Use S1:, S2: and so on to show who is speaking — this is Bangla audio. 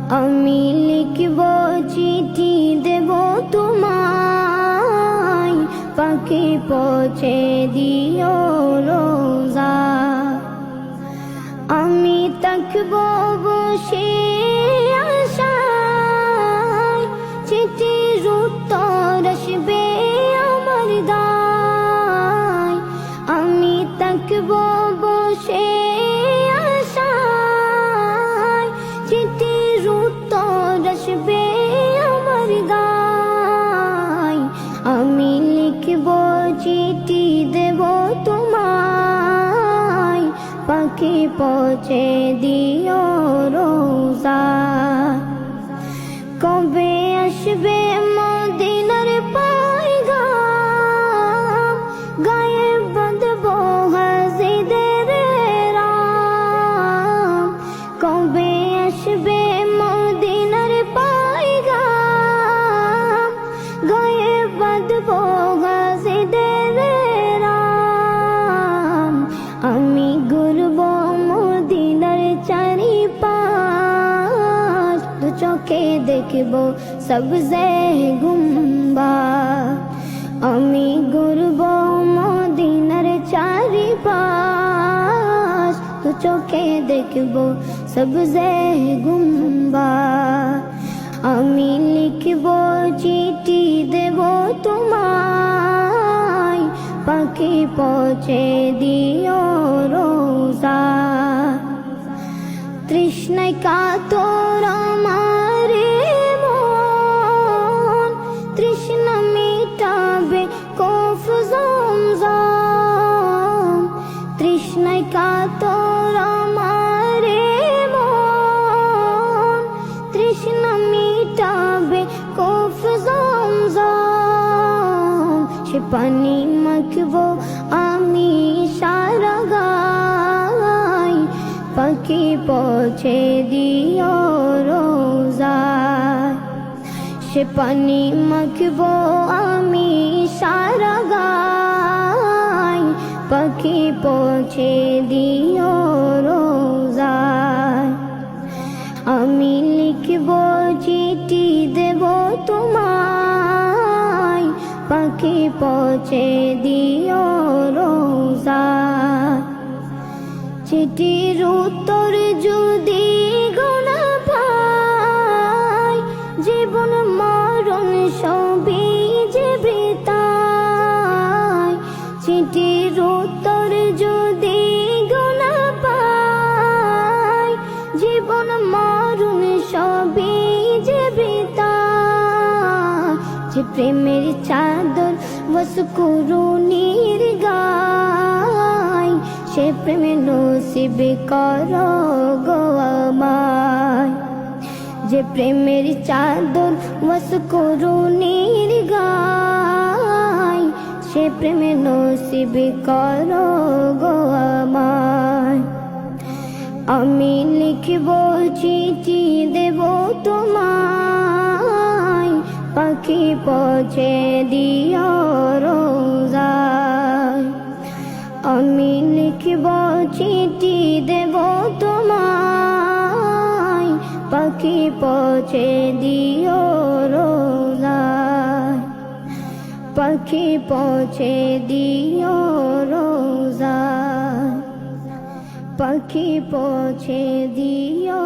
S1: আমি লিখব চিঠি দেব তোমায়, পাখি পৌঁছে দিও রোজা। আমি থাকব বসে আশায়, চিঠির উত্তর আসবে আমার দায়। আমি থাকব বসে আশায়, চিঠির উত্তর আসবে আমার দায়। আমি লিখব চিঠি দেব তোমায়, পাখি পৌঁছে দিও রোজা। কবে আসবে মদিনার পয়গাম, গায়ে বাঁধব হাজিদের রাম। কবে আসবে মদিনার পয়গাম, গায়ে বাঁধব হাজিদের রাম। আমি ঘুরব মদিনার চারিপাশ, দু চোখে দেখব সবজে গুম্বাদ। আমি ঘুরব মদিনার চারিপাশ, দু চোখে দেখব সবজে গুম্বাদ। আমি লিখব চিঠি দেব তোমায়, পাখি পৌঁছে দিও রোজা। তৃষ্ণায় কাতর আমার মন, তৃষ্ণা মিটাবে কফ জমজম। তৃষ্ণায় কাতর আমার মন, তৃষ্ণা মিটাবে কফ জমজম। সে পানি মাখবো আমি সারা গায়, পাখি পৌঁছে দিও রোজায়। সে পানি মাখবো আমি সারা গায়, পাখি পৌঁছে দিও রোজায়। আমি লিখব চিঠি দেব তোমায়, পাখি পৌঁছে দিও রোজায়। চিঠির উত্তর যদি গোনা পাই, জীবন মরণ সবই যে বৃথায়। চিঠির উত্তর যদি গোনা পাই, জীবন মরণ সবই যে বৃথায়। যে প্রেমের চাদর ওয়াসকুরুনির গায়, সে প্রেমে নসিব করো গো আমায়। যে প্রেমের চাদর ওয়াসকুরুনির গায়, সে প্রেমে নসিব করো গো আমায়। আমি লিখব চিঠি দেব তোমায়, পাখি পৌঁছে দিও রোজায়। আমি লিখব চিঠি দেব তোমায়, পাখি পৌঁছে দিও রোজায়। পাখি পৌঁছে দিও রোজায়, পাখি পৌঁছে দিও